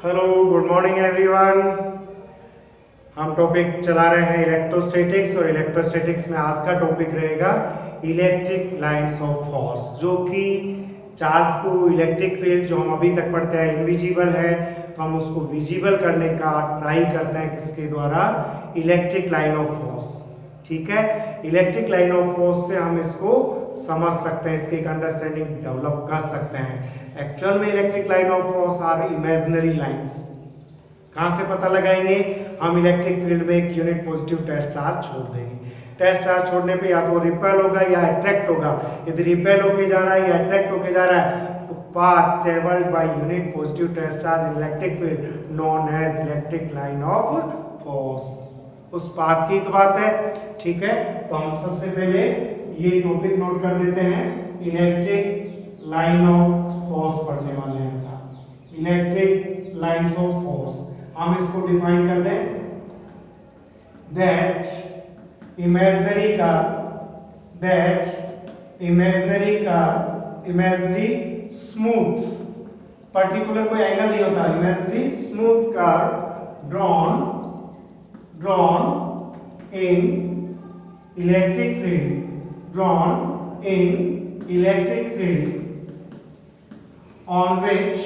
Hello good morning everyone. हम topic चला रहे हैं इलेक्ट्रोस्टैटिक्स और इलेक्ट्रोस्टैटिक्स में आज का टॉपिक रहेगा इलेक्ट्रिक लाइंस ऑफ फोर्स, जो कि चार्ज को इलेक्ट्रिक फील्ड जो हम अभी तक पढ़ते हैं इनविजिबल है, तो हम उसको विजिबल करने का ट्राई करते हैं किसके द्वारा, इलेक्ट्रिक लाइन ऑफ फोर्स। ठीक है, इलेक्ट्रिक लाइन ऑफ फोर्स से हम इसको समझ सकते हैं, इसकी एक अंडरस्टैंडिंग डेवलप कर सकते हैं। एक्चुअल में electric line of force are imaginary lines. कहां से पता लगाएंगे, हम इलेक्ट्रिक फील्ड में एक यूनिट पॉजिटिव टेस्ट चार्ज छोड़ देंगे। टेस्ट चार्ज छोड़ने पे या तो रिपेल होगा या अट्रैक्ट होगा। यदि रिपेल होके जा रहा है या अट्रैक्ट होके जा रहा है तो path travelled by unit positive test charge in electric field known as electric line of force, उस पाथ की तो बात है। ठीक है, तो हम सबसे पहले ये टॉपिक नोट कर देते हैं, इलेक्ट्रिक लाइन ऑफ फोर्स पढ़ने वाले हैं। इलेक्ट्रिक लाइंस ऑफ फोर्स हम इसको डिफाइन कर दें, दैट इमेजिनरी स्मूथ, पर्टिकुलर कोई एंगल नहीं होता, imaginary smooth car drawn in electric field on which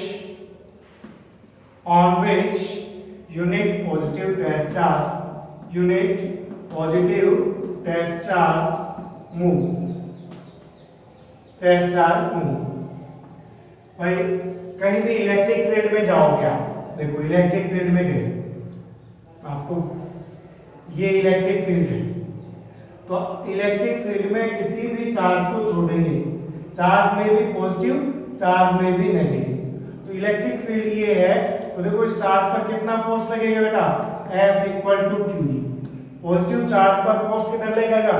unit positive test charge move। भाई कहीं भी इलेक्ट्रिक फील्ड में जाओगे आप, देखो इलेक्ट्रिक फील्ड में गए आपको, ये इलेक्ट्रिक फील्ड है, तो इलेक्ट्रिक फील्ड में किसी भी चार्ज को छोड़ेंगे, चार्ज में भी पॉजिटिव चार्ज में भी नेगेटिव, तो इलेक्ट्रिक फील्ड ये है। तो देखो इस चार्ज पर कितना फोर्स लगेगा बेटा, F equal to q. Positive charge पर फोर्स किधर लगेगा,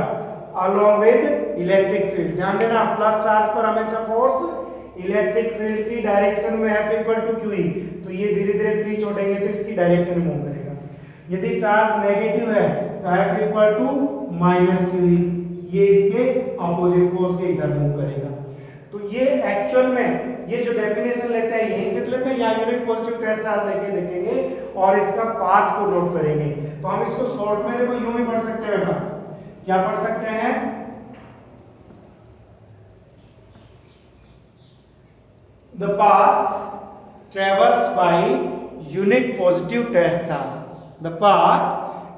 अलोंग विद इलेक्ट्रिक फील्ड। ध्यान देना, प्लस चार्ज पर हमेशा फोर्स इलेक्ट्रिक फील्ड की डायरेक्शन में F इक्वल टू क्यू, तो ये धीरे धीरे फ्री छोड़ेंगे तो इसकी डायरेक्शन में मूव करेगा। यदि चार्ज नेगेटिव है तो F equal to minus q, ये इसके अपोजिट फोर्स से इधर मूव करेगा। तो ये एक्चुअल में ये जो डेफिनेशन लेते हैं यहीं से लेते हैं, यहाँ यूनिट पॉजिटिव टेस्ट चार्ज लेके देखेंगे और इसका पाथ को नोट करेंगे। तो हम इसको शॉर्ट में देखो यूं भी पढ़ सकते हैं बेटा, क्या पढ़ सकते हैं, the path travels by unit positive test charge, the path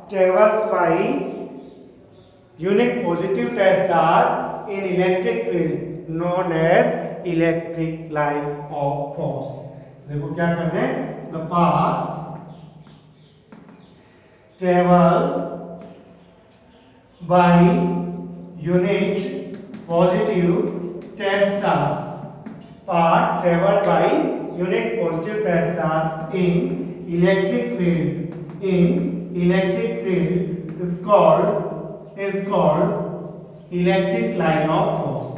travels by unit positive test charge in electric field known as electric line of force। देखो क्या करते हैं, the path travel by unit positive test charge, path travel by unit positive test charge in electric field is called electric line of force.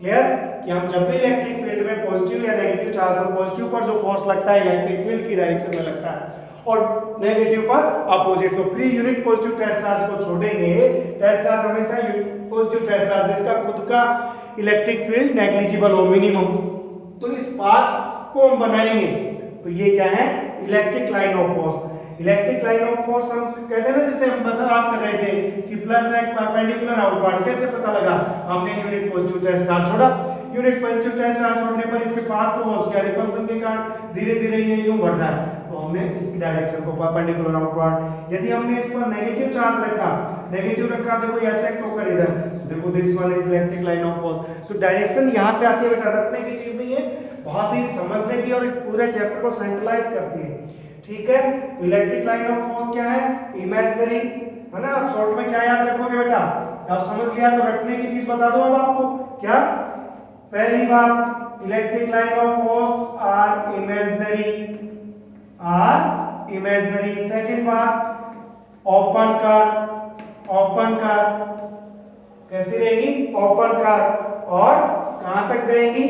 Clear, कि हम जब भी electric field में positive या नेगेटिव चार्ज, तो पॉजिटिव पर जो force लगता है इलेक्ट्रिक फील्ड की डायरेक्शन में लगता है और नेगेटिव पर अपोजिट को, free unit positive test charge को छोड़ेंगे। टेस्ट चार्ज हमेशा पॉजिटिव टेस्ट चार्ज जिसका खुद का इलेक्ट्रिक फील्ड नेग्लिजिबल हो, मिनिमम, तो इस पाथ को हम बनाएंगे। तो ये क्या है, electric line of force. Electric line of force हम कहते हैं ना, जैसे हम बात कर रहे थे कि प्लस है परपेंडिकुलर आउटवर्ड, कैसे पता लगा, हमने यूनिट पॉजिटिव टेस्ट चार्ज छोड़ा, यूनिट पॉजिटिव टेस्ट चार्ज छोड़ने पर इसके पाथ को पहुंच गया, रिपल्सन के कारण धीरे धीरे ये यूं बढ़ रहा है, तो हमने इसकी डायरेक्शन को परपेंडिकुलर आउटवर्ड। यदि हमने इस पर नेगेटिव चार्ज रखा, देखो ये अट्रैक्ट होकर इधर, देखो this one is electric line of force, तो डायरेक्शन यहां से आती है बेटा, रखने की चीज नहीं है, बहुत ही समझने की और पूरे चैप्टर को सेंट्रलाइज करती है। ठीक है, तो इलेक्ट्रिक लाइन ऑफ फोर्स क्या है, इमेजिनरी है ना। आप शॉर्ट में क्या याद रखोगे बेटा, आप समझ लिया तो रखने की चीज बता दो अब आपको। क्या, पहली बात, electric line of force are imaginary. Second बात, ओपन कर कैसी रहेगी, ओपन कर, और कहां तक जाएगी,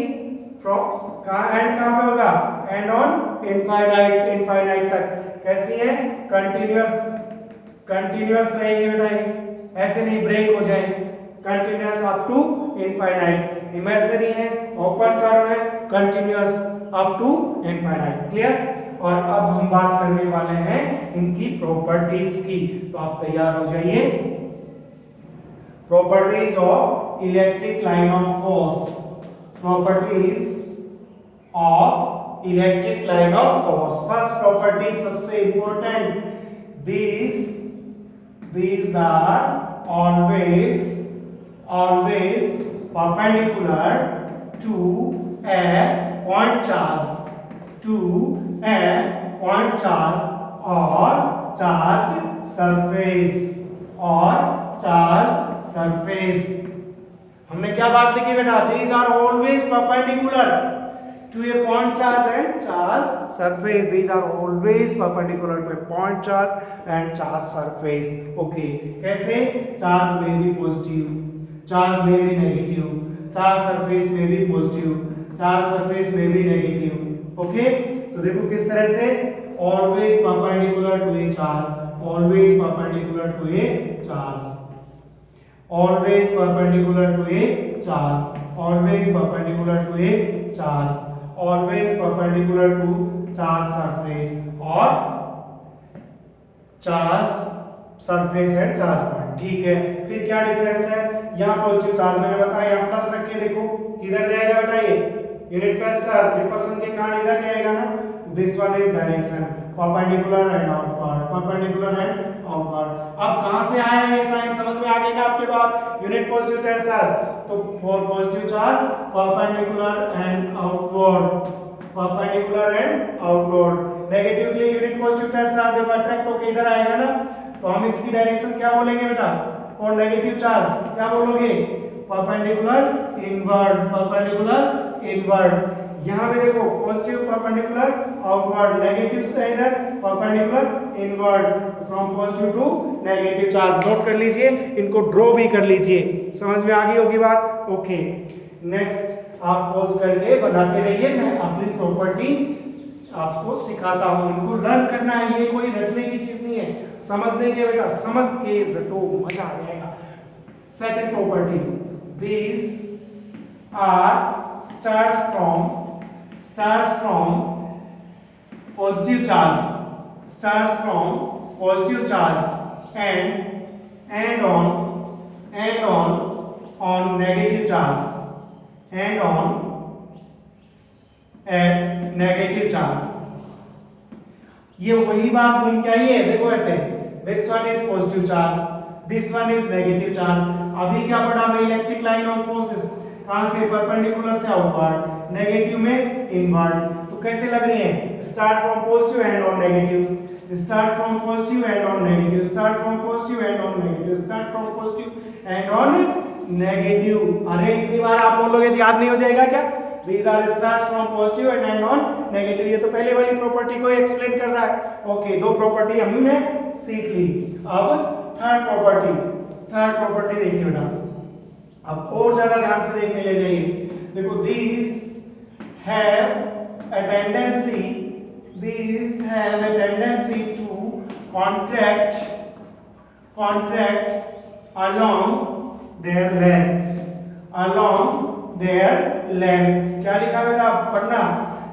फ्रॉम कहां, एंड कहां पे होगा, एंड ऑन इनफाइनाइट तक। कैसी है, कंटिन्यूअस रहेगी बेटा, ऐसे नहीं ब्रेक हो जाए, continuous up to infinite. Imaginary है, ओपन कर्व है, continuous up to infinite. Clear, और अब हम बात करने वाले हैं इनकी प्रॉपर्टीज की। तो आप तैयार हो जाइए। Properties of electric line of force. Properties of electric line of force. First property सबसे important, these are always perpendicular to a point charge or charged surface। हमने क्या बात लिखी बेटा? These are always perpendicular to a point charge and charge surface। These are always perpendicular to a point charge and charge surface। Okay, कैसे? Charge may be positive, charge may be negative, charge surface may be positive, charge surface may be negative। Okay, तो देखो किस तरह से always perpendicular to a charge, always perpendicular to a charge, always perpendicular to a charge, always perpendicular to a charge, always perpendicular to charge surface or charge surface and charge point। ठीक है, फिर क्या difference है? यहाँ positive charge मैंने बताया, यहाँ plus रख के देखो किधर जाएगा बेटा? ये यूनिट प्लस चार्ज रिपल्सन के कारण इधर जाएगा ना। This one is direction perpendicular and outward, perpendicular and outward. अब कहां से आया ये साइन? समझ में आ गई ना आपके बात? यूनिट पॉजिटिव चार्ज, तो for positive charge perpendicular and outward, perpendicular and outward. Negative के लिए यूनिट पॉजिटिव चार्ज देखो अट्रैक्ट होकर इधर आएगा ना, तो हम इसकी डायरेक्शन क्या बोलेंगे बेटा? और नेगेटिव चार्ज क्या बोलोगे? Perpendicular inward, perpendicular inward. यहां पे देखो पॉजिटिव परपेंडिकुलर आउटवर्ड, नेगेटिव से इधर perpendicular inward, from positive to negative charge. Note कर लीजिए, इनको ड्रॉ भी कर लीजिए। समझ में आ गई होगी बात? ओके, नेक्स्ट आप पॉज करके बनाते रहिए, मैं अपनी प्रॉपर्टी आपको सिखाता हूं। इनको लर्न करना है, ये कोई रटने की चीज नहीं है, समझने के बेटा, समझ के रटो, मजा आ जाएगा। Second property, these are starts from positive charge, starts from positive charge and on negative charge, and on at negative charge। ये वही बात घूम के आई है, देखो ऐसे, this one is positive charge, this one is negative charge। अभी क्या पढ़ा हमें? इलेक्ट्रिक लाइन ऑफ फोर्सेस, कहां से? परपेंडिकुलर से आउटवर्ड, नेगेटिव में इनवर्ड। तो कैसे लग रही है? Start from positive and on negative, start from positive and on negative, start from positive and on negative, start from positive and on negative. अरे इतनी बार आप बोलोगे तो याद नहीं हो जाएगा क्या? These are starts from positive and end on negative। ये तो पहले वाली प्रॉपर्टी को एक्सप्लेन कर रहा है। ओके, दो प्रॉपर्टी हमने सीख ली। अब थर्ड प्रॉपर्टी देखिए बेटा, अब और ज्यादा ध्यान से देखने ले जाइए। देखो, these have a tendency to contract along their length। क्या लिखा बेटा? पढ़ना।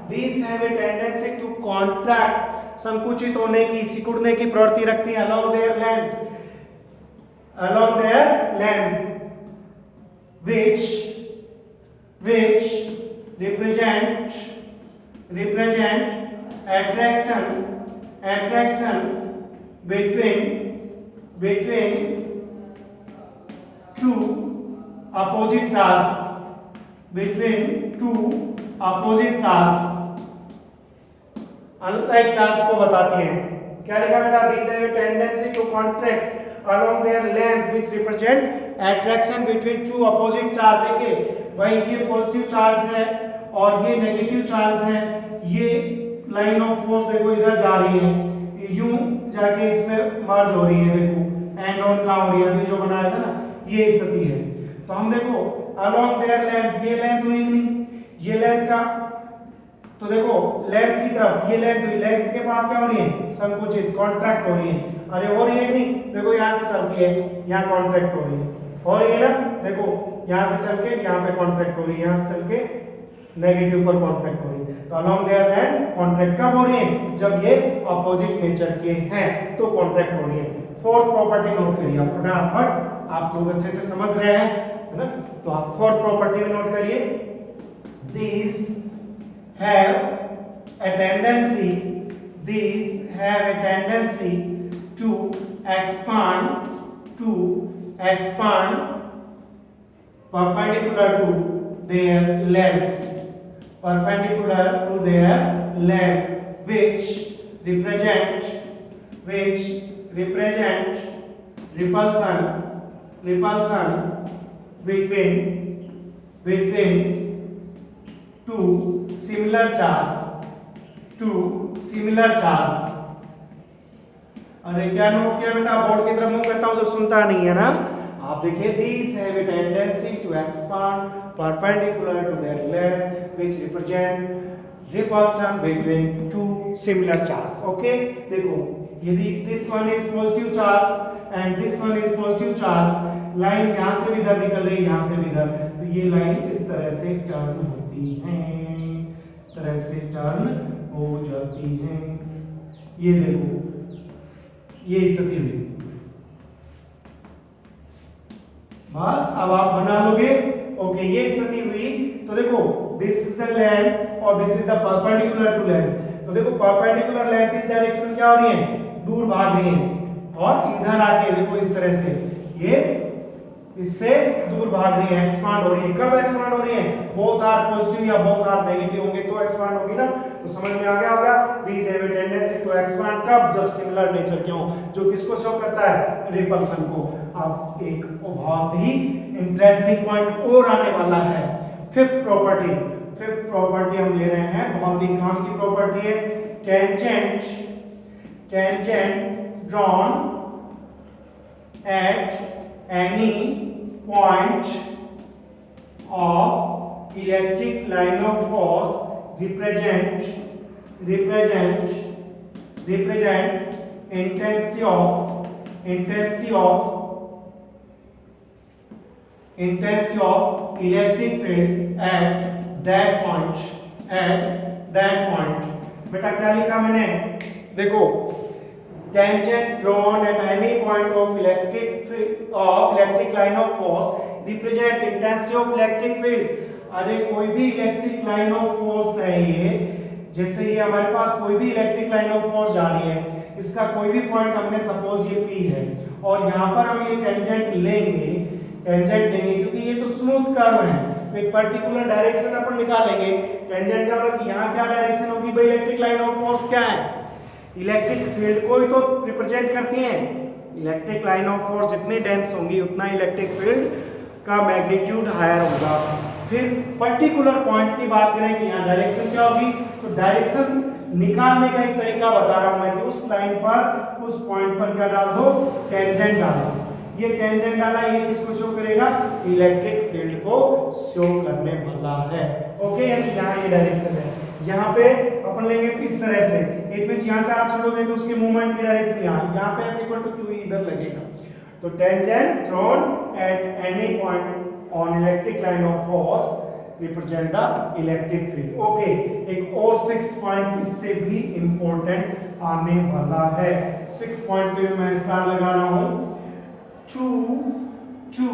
These have a tendency to contract, संकुचित होने की, सिकुड़ने की प्रवृत्ति रखती हैं, along their length, which represent attraction between two opposite charges, unlike charge को बताती हैं। क्या लिखा बेटा? These have a tendency to contract along their length which represent attraction between two opposite charge। देखिए भाई, ये पॉजिटिव चार्ज है और ये नेगेटिव चार्ज है, ये लाइन ऑफ फोर्स देखो इधर जा रही है, यूं जाके इसमें मर्ज हो रही है। देखो एंड ऑन कहां हो रही है? अभी जो बनाया था ना, ये स्थिति है। तो हम देखो along their length, ये लेंथ हुई नहीं, ये लेंथ का, तो देखो लेंथ की तरफ ये लेंथ हुई, लेंथ के पास क्या हो रही है? संकुचित, कॉन्ट्रैक्ट हो रही है। अरे हो रही है नहीं? देखो यहां से चलती है, यहां कॉन्ट्रैक्ट हो रही है ना? देखो यहां से चल के यहां पे कॉन्ट्रैक्ट हो रही है, यहां से चल के नेगेटिव पर कॉन्ट्रैक्ट हो रही है। तो अलोंग देयर लाइन कॉन्ट्रैक्ट कब हो रही है? जब ये अपोजिट नेचर के हैं तो कॉन्ट्रैक्ट हो रही है। फोर्थ प्रॉपर्टी नोट करिए आप फटाफट, आप लोग अच्छे से समझ रहे हैं, है ना? तो आप फोर्थ प्रॉपर्टी में नोट करिए, these have a tendency to expand perpendicular to their length, which represent repulsion between two similar charge। अरे क्या नोट किया बेटा? बोर्ड की तरफ मुंह करता हूं, जो सुनता नहीं है ना। आप देखिए, these have a tendency to expand perpendicular to their length which represent repulsion between two similar charges। Okay, देखो यदि this one is positive charge and this one is positive charge, line यहां से भी इधर निकल रही है, यहां से भी इधर, तो ये लाइन इस तरह से टर्न होती है, इस तरह से टर्न हो जाती है। ये देखो, ये स्थिति हुई। बस अब आप बना लोगे। ओके, ये स्थिति हुई तो देखो, दिस इज द लेंथ और this is the perpendicular to length. तो देखो, परपेंडिकुलर लेंथ इस डायरेक्शन में क्या हो रही है? दूर भाग रही है, और इधर आके देखो इस तरह से ये इससे दूर भाग रही है, एक्सपांड हो रही है। कब एक्सपांड हो रही है? बोथ आर पॉजिटिव या बोथ आर नेगेटिव होंगे तो एक्सपांड होगी ना। तो समझ में आ गया होगा, these have a tendency to expand. कब? जब सिमिलर नेचर के हो, जो किसको शो करता है? रिपल्सन को। अब एक बहुत ही इंटरेस्टिंग पॉइंट और आने वाला है, फिफ्थ प्रॉपर्टी हम ले रहे हैं, बहुत ही काम की प्रॉपर्टी है। Tangent drawn at any point of electric line of force represent intensity of electric field at that point। बेटा क्या लिखा मैंने? देखो, tangent drawn at any point of electric line of force represent intensity of electric field। अरे कोई भी electric line of force है ये, जैसे ये हमारे पास कोई भी इलेक्ट्रिक लाइन ऑफ फोर्स जा रही है, इसका कोई भी पॉइंट हमने सपोज ये P है, और यहाँ पर हम ये टेंजेंट लेंगे क्योंकि ये तो स्मूथ कर्व है, तो एक पर्टिकुलर डायरेक्शन अपन निकालेंगे। टेंजेंट का मतलब कि यहाँ क्या डायरेक्शन होगी भाई? इलेक्ट्रिक लाइन ऑफ फोर्स क्या है? इलेक्ट्रिक फील्ड को ही तो रिप्रेजेंट करती हैं। इलेक्ट्रिक लाइन ऑफ फोर्स जितनी डेंस होंगी उतना इलेक्ट्रिक फील्ड का मैग्नीट्यूड हायर होगा। फिर पर्टिकुलर पॉइंट की बात करें कि यहाँ डायरेक्शन क्या होगी, तो डायरेक्शन निकालने का एक तरीका बता रहा हूं मैं कि उस लाइन पर, उस पॉइंट पर क्या डाल दो? टेंजेंट डालो। ये टेंजेंट डाला, ये किसको शो करेगा? इलेक्ट्रिक फील्ड को शो करने वाला है। ओके, यानी यहाँ ये डायरेक्शन है, यहाँ पे अपन लेंगे इस तरह से, इट मींस यहाँ चार्ज छोड़ोगे तो उसके मूवमेंट की डायरेक्शन यहाँ पे F इक्वल टू Q इधर लगेगा। तो tangent thrown at any point on electric line of force represent the electric field. Okay, एक और सिक्स्थ पॉइंट इससे भी इंपॉर्टेंट आने वाला है। सिक्स्थ पॉइंट पे मैं स्टार लगा रहा हूं। Two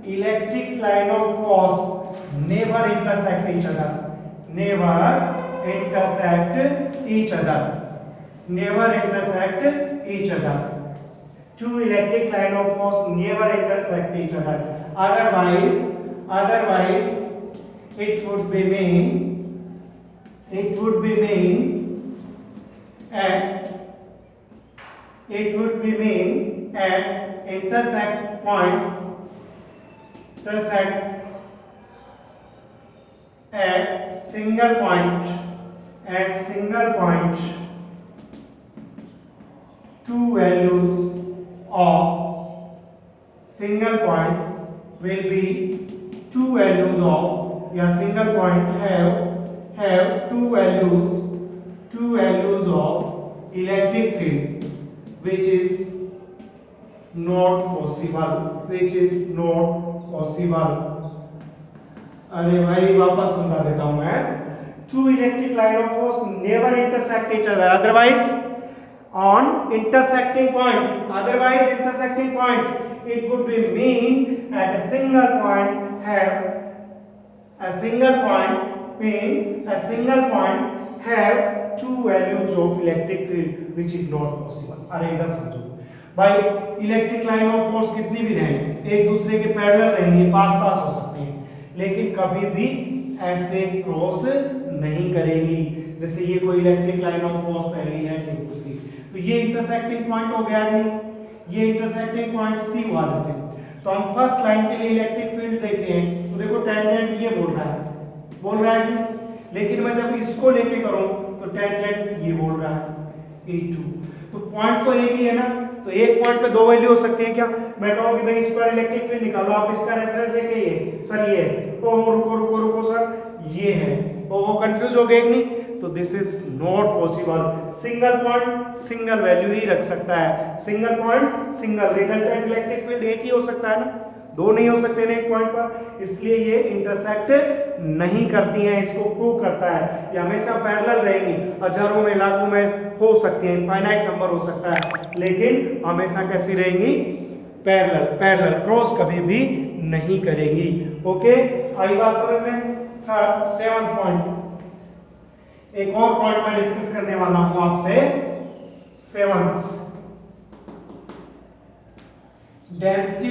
electric line of force never intersect each other, two electric line of force never intersect each other, otherwise it would be mean at intersect at single point two values of single point will be two values of, या single point have two values of electric field which is not possible। अरे भाई वापस समझा देता हूं मैं। Two electric line of force never intersect each other, otherwise on intersecting point, otherwise intersecting point it would be mean at a single point have a single point mean a single point have two values of electric field which is not possible। अरे इधर समझो भाई, electric line of force कितनी भी रहें एक दूसरे के पैरेलल रहेंगे, पास पास हो सकते हैं, लेकिन कभी भी ऐसे क्रॉस नहीं करेंगी। जैसे ये कोई इलेक्ट्रिक लाइन ऑफ फोर्स पहली है फिर दूसरी, तो ये इंटरसेक्टिंग पॉइंट हो गया नहीं, ये इंटरसेक्टिंग पॉइंट सी हुआ। जैसे तो हम फर्स्ट लाइन के लिए इलेक्ट्रिक फील्ड देखते हैं, तो देखो टेंजेंट ये बोल रहा है कि, लेकिन मैं जब इसको लेके करूं तो टेंजेंट ये बोल रहा है E2, तो पॉइंट तो एक ही है ना, तो एक पॉइंट पे दो वैल्यू हो सकती है क्या? मैं कहूं कि भाई इस पर इलेक्ट्रिक फील्ड निकालो, आप इसका रेफरेंस लेके ये सर ये ओ रुको सर ये है, वो कंफ्यूज हो गए कि नहीं? तो this is not possible. Single point single value ही रख सकता है, single point single, resultant electric field एक ही हो सकता है ना, दो नहीं हो सकते ना एक पॉइंट पर, इसलिए ये इंटरसेक्ट नहीं करती हैं। इसको प्रूव करता है ये हमेशा पैरेलल रहेंगी, हजारों में लाखों में हो सकती है, इनफाइनाइट नंबर हो सकता है, लेकिन हमेशा कैसी रहेंगी? पैरेलल, क्रॉस कभी भी नहीं करेंगी। ओके, आई बात समझ में? थर्ड 7th पॉइंट, एक और पॉइंट मैं डिस्कस करने वाला हूं आपसे। 7th, density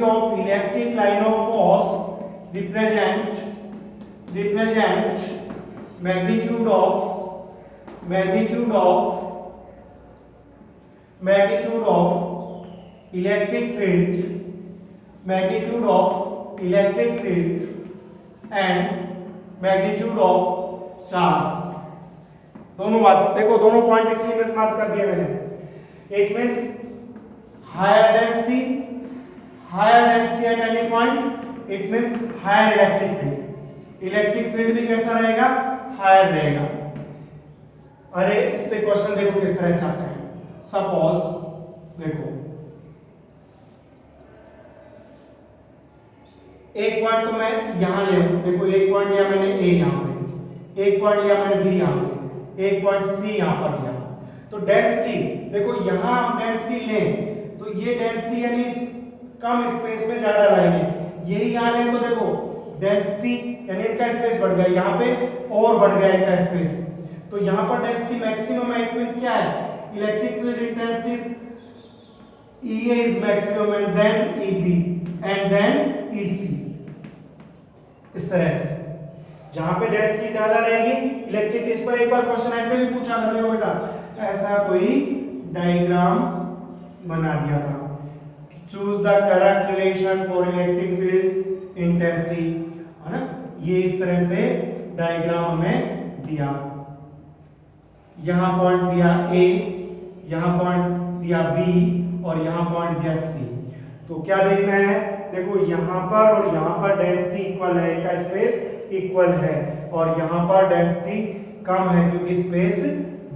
of electric line of force represent magnitude of electric field and magnitude of charge. दोनों बात देखो, दोनों पॉइंट इसलिए मिसमैच कर दिए मैंने। It means higher density at any point, it means higher electric field भी कैसा रहेगा? हायर रहेगा। अरे इस पे क्वेश्चन देखो किस तरह से आता है। सपोज देखो एक पॉइंट तो मैं यहां ले लूं, देखो एक पॉइंट लिया मैंने ए यहां पे, एक पॉइंट लिया मैंने बी यहां पे, एक पॉइंट सी यहां पर लिया, तो डेंसिटी देखो यहां हम डेंसिटी लें तो ये डेंसिटी यानी कम स्पेस में ज्यादा लाएंगे, यही यहां लें तो देखो डेंसिटी यानी इनका स्पेस बढ़ गया, यहां पे और बढ़ गया इनका स्पेस, तो यहां पर डेंसिटी मैक्सिमम है। इट मींस क्या है? Electric field intensity EA is maximum and then EB and then EC। इस तरह से जहां पे डेंसिटी ज्यादा रहेगी इलेक्ट्रिक, इस पर एक बार क्वेश्चन ऐसे भी पूछा था देखो बेटा, ऐसा कोई डायग्राम बना दिया था, choose the correct relation for electric field intensity, है ना, ये इस तरह से डायग्राम में दिया, यहां पॉइंट दिया A, यहां पॉइंट दिया B और यहां पॉइंट दिया C। तो क्या देखना है? देखो यहां पर और यहां पर डेंसिटी इक्वल है, इनका स्पेस इक्वल है, और यहां पर डेंसिटी कम है क्योंकि स्पेस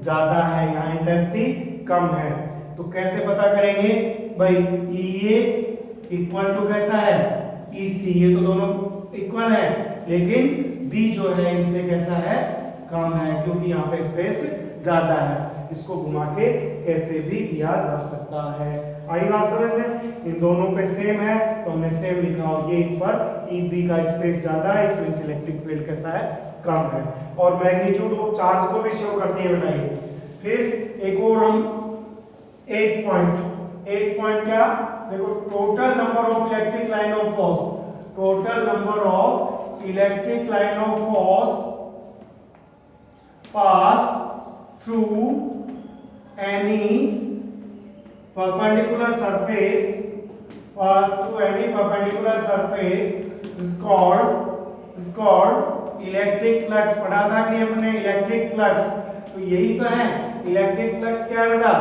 ज्यादा है, यहां इंटेंसिटी कम है। तो कैसे पता करेंगे भाई? EA इक्वल टू कैसा है? EC, ये तो दोनों इक्वल है, लेकिन B जो है इनसे कैसा है? कम है, क्योंकि यहाँ पे स्पेस ज्यादा है। इसको घुमा के कैसे भी किया जा सकता है। आई बात समझ में? इन दोनों पे सेम है तो हमने सेम लिखा, और ये इन पर EB का स्पेस ज्यादा है, इट मींस इलेक्ट्रिक फील्ड कैसा है? कम है। और मैग्नीट्यूड ऑफ चार्ज को भी शो करती है बताइए। फिर एक और हम 8 पॉइंट क्या? देखो total number of electric line of force, total number of electric line of force pass through any perpendicular surface is called electric flux। पढ़ा था कि हमने इलेक्ट्रिक फ्लक्स, तो यही तो है इलेक्ट्रिक फ्लक्स। क्या है बेटा?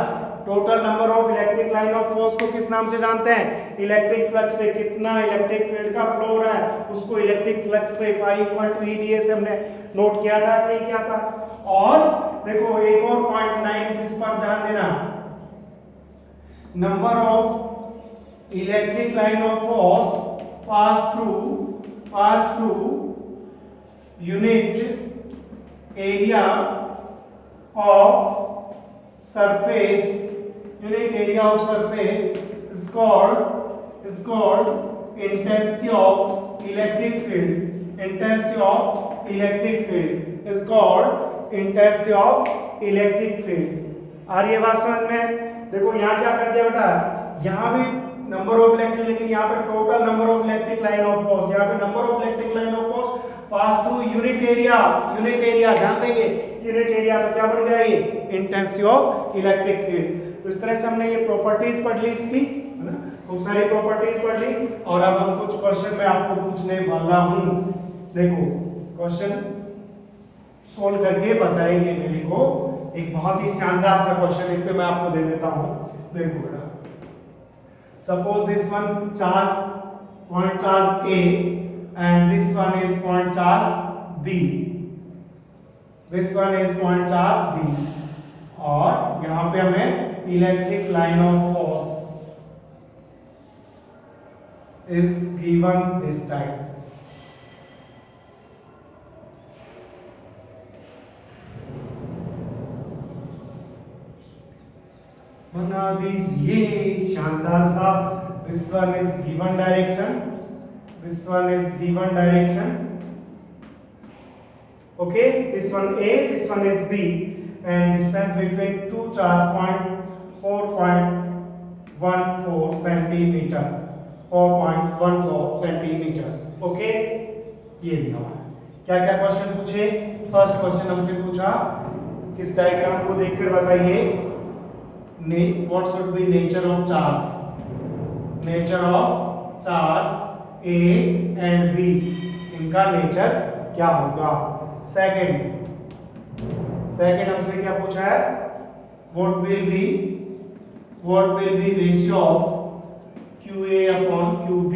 Total number of electric line of force को किस नाम से जानते हैं? इलेक्ट्रिक फ्लक्स से कितना इलेक्ट्रिक फील्ड का फ्लो हो रहा है उसको इलेक्ट्रिक फ्लक्स से phi = EDA से हमने नोट किया था नहीं किया था। और देखो एक और पॉइंट 9 इस पर ध्यान देना, number of electric line of force pass through pass through unit area of surface, unit area of surface is called intensity of electric field. Intensity of electric field is called intensity of electric field. आ रही है बात समझ में? देखो यहाँ क्या कर दिया बेटा, यहाँ भी नंबर ऑफ इलेक्ट्रिक, लेकिन यहाँ पे total number of electric line of force, यहाँ पे number of electric line of force pass through unit area. Unit area ध्यान देंगे, यूनिट एरिया तो क्या बन गया ये इंटेंसिटी ऑफ इलेक्ट्रिक फील्ड। तो इस तरह से हमने ये प्रॉपर्टीज पढ़ ली इसकी, है ना, खूब सारी प्रॉपर्टीज पढ़ ली। और अब हम कुछ क्वेश्चन मैं आपको पूछने वाला हूं। देखो क्वेश्चन सोल्व करके बताएंगे मेरे को। एक बहुत ही शानदार सा क्वेश्चन एक पे मैं आपको दे देता हूं। देखो बेटा, suppose this one charge point charge A and this one is point charge B. This one is point charge B. और यहाँ पे हमें electric line of force is given this type. बना दीजिए शानदार सा। This one is given direction. This one is given direction. Okay, this one A, this one is B, and distance between two charge 4.14 centimeter, 4.14 centimeter. Okay, ये दिया हुआ है। क्या क्या क्वेश्चन पूछे? फर्स्ट क्वेश्चन हमसे पूछा किस डायग्राम को देखकर बताइए what should be nature of charge, nature of charge A and B, इनका नेचर क्या होगा। सेकंड हमसे क्या पूछा है, what will be ratio of QA upon QB,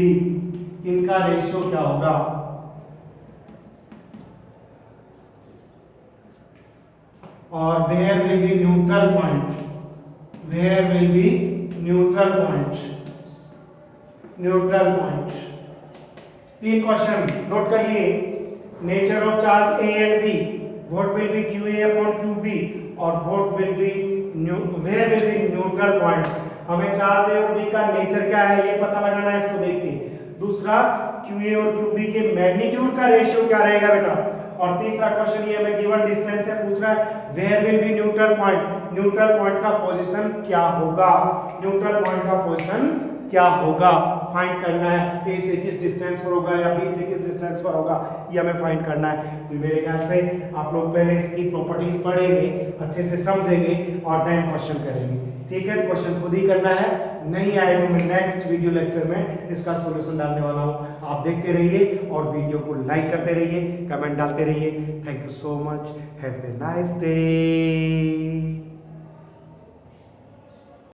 इनका रेशियो क्या होगा। और where will be neutral point, neutral point. तीन क्वेश्चन नोट करिए। Nature of charge A and B, what will be QA upon QB, और what will be where will be neutral point. हमें charge A और B का nature क्या है ये पता लगाना है इसको देख के। दूसरा QA और QB के मैग्नीट्यूड का रेशियो क्या रहेगा बेटा। और तीसरा क्वेश्चन ये हमें गिवन डिस्टेंस से पूछ रहा है where will be neutral point, neutral point का पोजीशन क्या होगा, न्यूट्रल पॉइंट का पोजीशन क्या होगा फाइंड करना है। ए से किस डिस्टेंस पर होगा या बी से किस डिस्टेंस पर होगा, ये हमें फाइंड करना है। तो मेरे ख्याल से आप लोग पहले इसकी प्रॉपर्टीज पढ़ेंगे, अच्छे से समझेंगे और देन क्वेश्चन करेंगे। ठीक है, क्वेश्चन खुद ही करना है, नहीं आए तो मैं नेक्स्ट वीडियो लेक्चर में इसका सॉल्यूशन डालने वाला हूँ। आप देखते रहिए और वीडियो को लाइक करते रहिए, कमेंट डालते रहिए। Thank you so much, have a nice day.